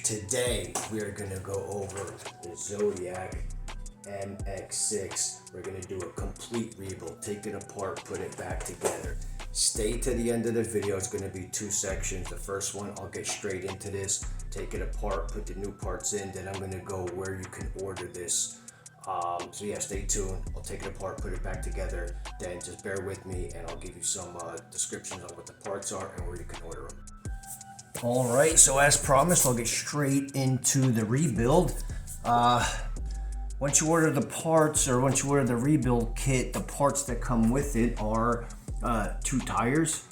Today we are going to go over the Zodiac MX6. We're going to do a complete rebuild, take it apart, put it back together. Stay to the end of the video. It's going to be two sections. The first one, I'll get straight into this, take it apart, put the new parts in, then I'm going to go where you can order this. So yeah, stay tuned. I'll take it apart, put it back together, then just bear with me and I'll give you some descriptions on what the parts are and where you can order them. All right, so as promised, I'll get straight into the rebuild. Once you order the parts, or once you order the rebuild kit, the parts that come with it are 2 tires,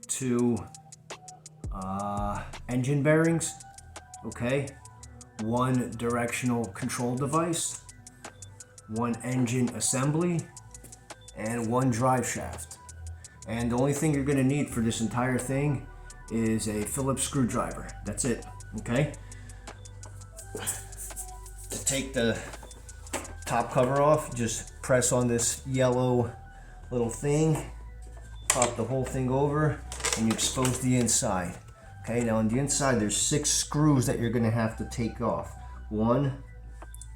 2 engine bearings, okay, 1 directional control device, 1 engine assembly, and 1 drive shaft. And the only thing you're going to need for this entire thing is a Phillips screwdriver. That's it, okay? To take the top cover off, just press on this yellow little thing, pop the whole thing over, and you expose the inside. Okay, now on the inside there's 6 screws that you're gonna have to take off. 1,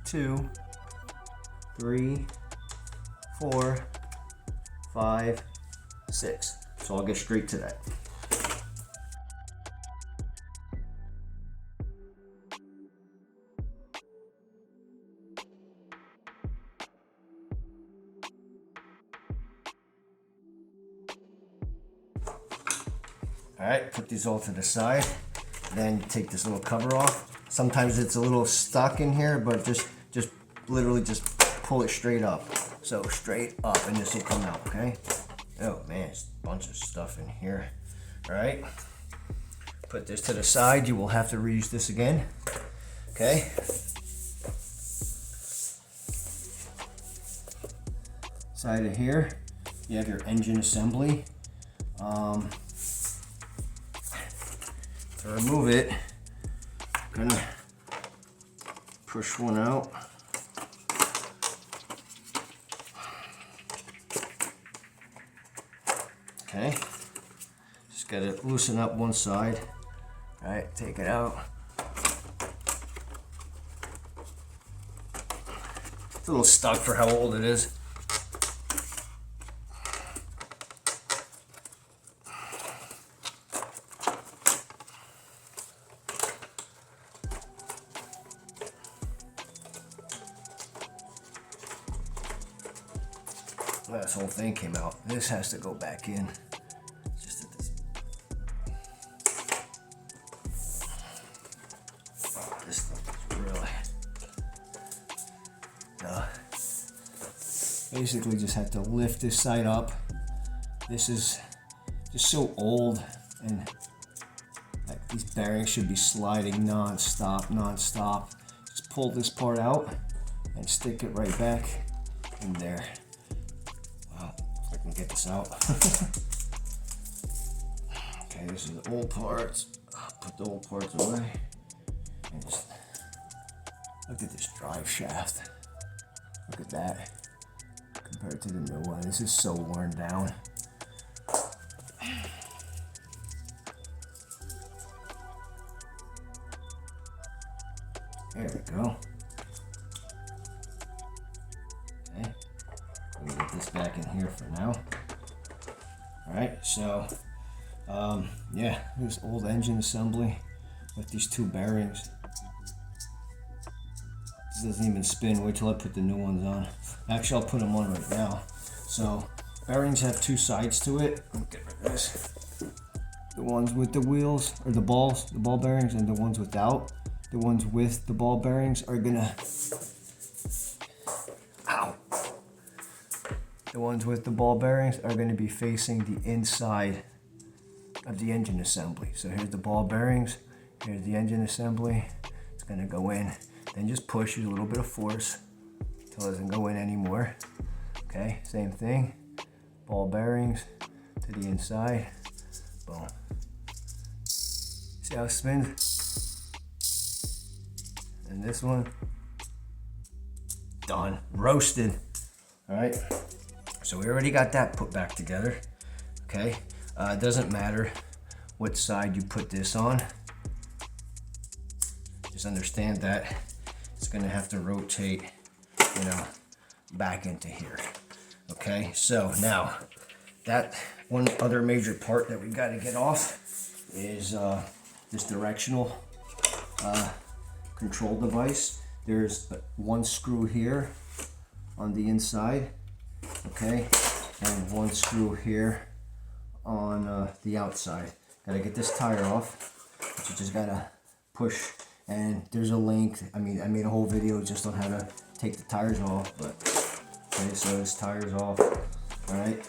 2, 3, 4, 5, 6. So I'll get straight to that. All right, put these all to the side. Then take this little cover off. Sometimes it's a little stuck in here, but just literally just pull it straight up. So straight up, and this will come out, okay? Oh man, there's a bunch of stuff in here. All right, put this to the side. You will have to reuse this again, okay? Side of here, you have your engine assembly. To remove it, I'm gonna push one out. Okay, just gotta loosen up one side. All right, take it out. It's a little stuck for how old it is. This whole thing came out. This has to go back in. Just at this. Oh, this thing is really. Basically, just have to lift this side up. This is just so old, and like these bearings should be sliding non-stop. Just pull this part out and stick it right back in there. Get this out. Okay, this is the old parts. Put the old parts away. And just look at this drive shaft. Look at that compared to the new one. This is so worn down. There we go. Okay. We'll get this back in here for now. All right, so yeah, this old engine assembly with these 2 bearings. This doesn't even spin. Wait till I put the new ones on. Actually, I'll put them on right now. So bearings have 2 sides to it. Let me get rid of this. The ones with the wheels, or the ball bearings, and the ones without. The ones with the ball bearings are gonna. The ones with the ball bearings are going to be facing the inside of the engine assembly. So here's the ball bearings, here's the engine assembly. It's going to go in. Then just push, use a little bit of force until it doesn't go in anymore. Okay, same thing. Ball bearings to the inside. Boom. See how it spins? And this one, done. Roasted. All right. So we already got that put back together, okay? It doesn't matter what side you put this on. just understand that it's gonna have to rotate, you know, back into here. Okay, so now that one other major part that we got to get off is this directional control device. There's one screw here on the inside, okay, and one screw here on the outside. Gotta get this tire off, but you just gotta push, and there's a link. I mean, I made a whole video just on how to take the tires off, but okay, so this tire's off, all right,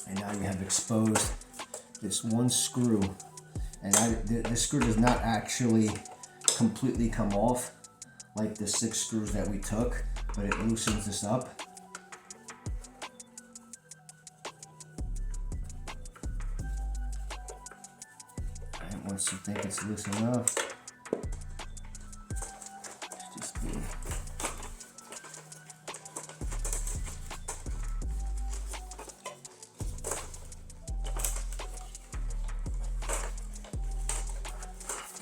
and now you have exposed this one screw, and this screw does not actually completely come off like the 6 screws that we took, but it loosens this up. And once you think it's loose enough, just do.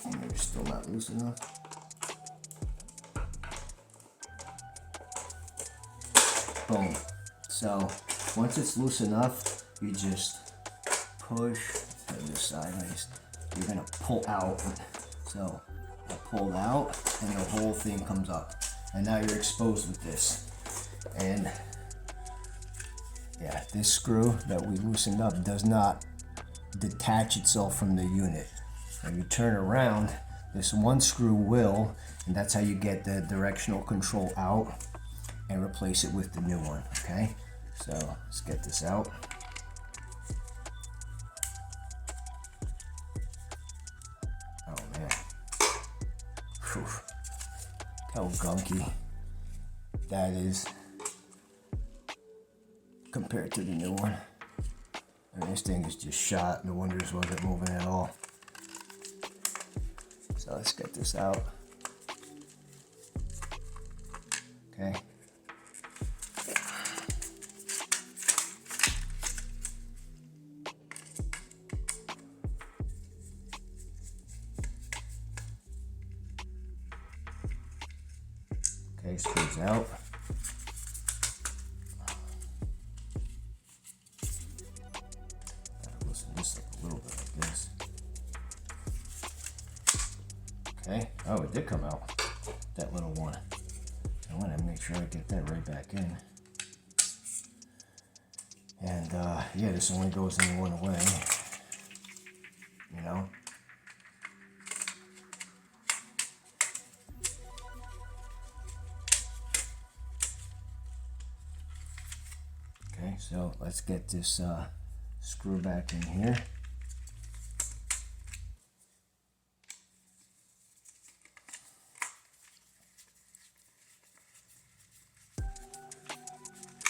Maybe still not loose enough. Boom. So once it's loose enough, you just push to this side. You're gonna pull out. So I pulled out, and the whole thing comes up. And now you're exposed with this. And yeah, this screw that we loosened up does not detach itself from the unit. When you turn around, this one screw will, and that's how you get the directional control out and replace it with the new one, okay? So let's get this out. Oh man. Whew. How gunky that is compared to the new one. And this thing is just shot. No wonder this wasn't moving at all. So let's get this out. Okay. Okay, screws out. Gotta loosen this up a little bit like this. Okay, oh, it did come out, that little one. I want to make sure I get that right back in. And yeah, this only goes in one way, you know. Okay, so let's get this screw back in here.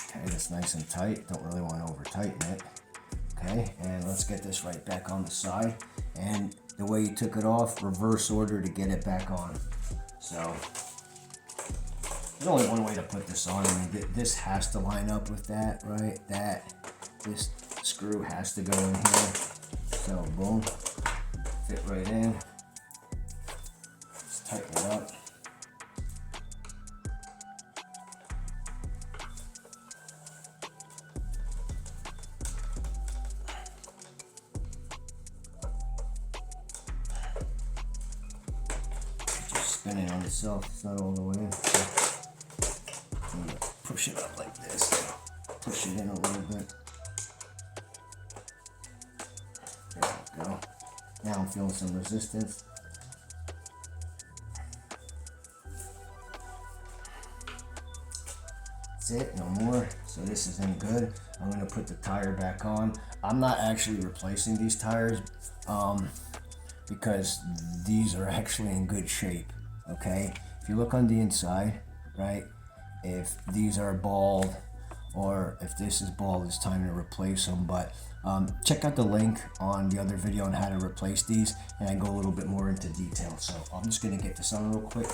Okay, that's nice and tight. Don't really want to over tighten it. Okay, and let's get this right back on the side. And the way you took it off, reverse order to get it back on. So there's only one way to put this on. I mean, this has to line up with that, right? This screw has to go in here. So boom, fit right in. Just tighten it up. Just spinning on itself. It's not all the way in. I'm gonna push it up like this. Push it in a little bit. There we go. Now I'm feeling some resistance. That's it, no more. So this is in good. I'm gonna put the tire back on. I'm not actually replacing these tires because these are actually in good shape, okay? If you look on the inside, right? If these are bald or if this is bald, it's time to replace them. But check out the link on the other video on how to replace these, and I go a little bit more into detail. So I'm just gonna get this on real quick.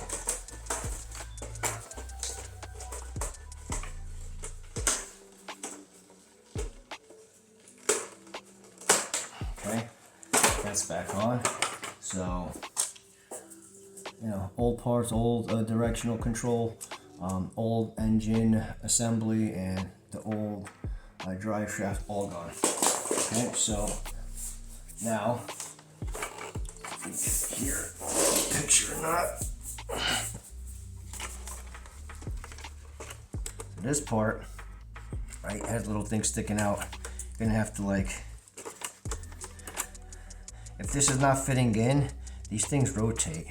Okay, that's back on. So you know, old parts, old directional control, old engine assembly, and the old drive shaft all gone. Okay, so now, here, picture or not. This part, right, has little things sticking out. You're gonna have to, like, if this is not fitting in, these things rotate.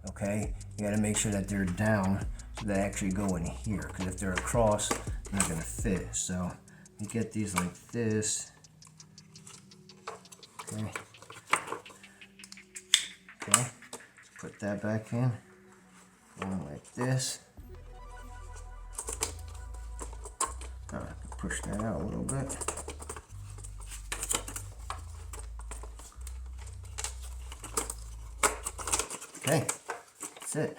Okay, you got to make sure that they're down so they actually go in here, because if they're across, they're not going to fit. So you get these like this. Okay, put that back in, going like this. Push that out a little bit. Okay, that's it.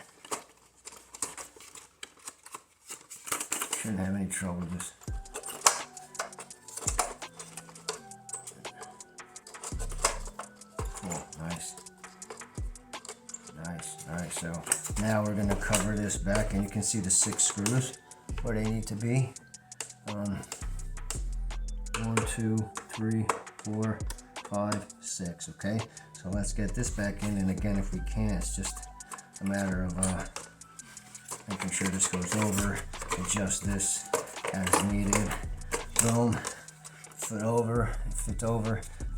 Shouldn't have any trouble with this. Cool, nice. Nice. Alright, so now we're gonna cover this back, and you can see the 6 screws where they need to be. 1, 2, 3, 4, 5, 6, okay? So let's get this back in, and again, if we can, it's just a matter of making sure this goes over, adjust this as needed. Boom, fit over,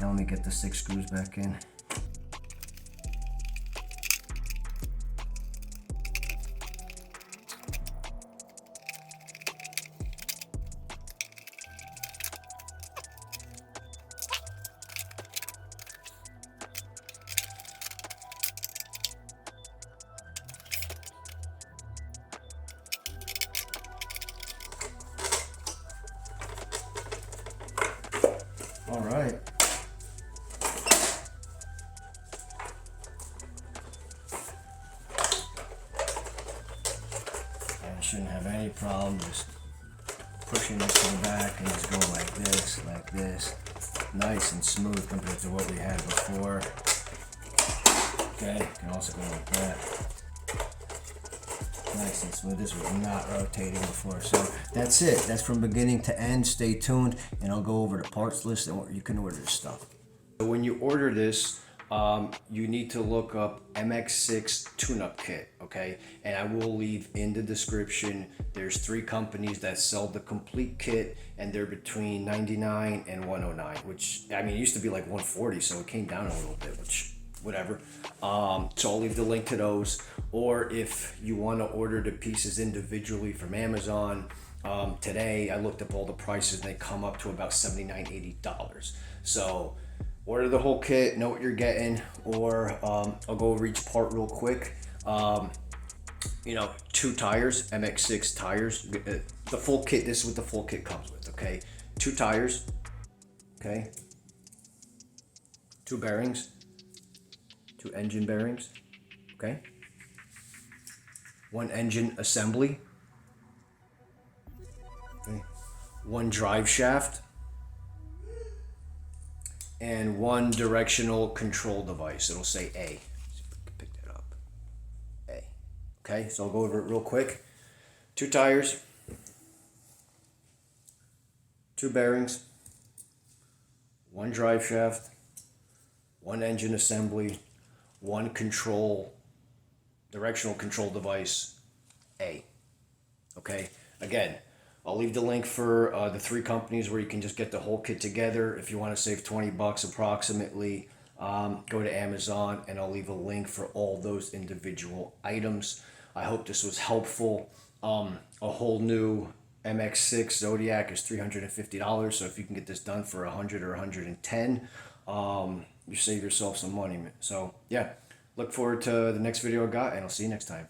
Now let me get the 6 screws back in. All right. I shouldn't have any problem just pushing this to the back and just going like this. Nice and smooth compared to what we had before. Okay, you can also go like that. Nice and smooth. This was not rotating before. So that's it. That's from beginning to end. Stay tuned, and I'll go over the parts list and you can order this stuff. So when you order this, you need to look up MX6 tune-up kit, okay? And I will leave in the description. There's 3 companies that sell the complete kit, and they're between $99 and $109, which, I mean, it used to be like $140, so it came down a little bit, which, whatever. So I'll leave the link to those. Or if you want to order the pieces individually from Amazon, today I looked up all the prices, and they come up to about $79, $80. So order the whole kit, know what you're getting, or I'll go over each part real quick. You know, 2 tires, MX6 tires, the full kit. This is what the full kit comes with, okay? 2 tires, okay? 2 bearings, 2 engine bearings, okay? 1 engine assembly, okay? 1 drive shaft, and 1 directional control device. It'll say A. See if we can pick that up. A. Okay, so I'll go over it real quick. 2 tires, 2 bearings, 1 drive shaft, 1 engine assembly, 1 directional control device, A. Okay, again, I'll leave the link for the 3 companies where you can just get the whole kit together. If you want to save $20 approximately, go to Amazon, and I'll leave a link for all those individual items. I hope this was helpful. A whole new MX6 Zodiac is $350, so if you can get this done for $100 or $110, you save yourself some money. So yeah, look forward to the next video I got, and I'll see you next time.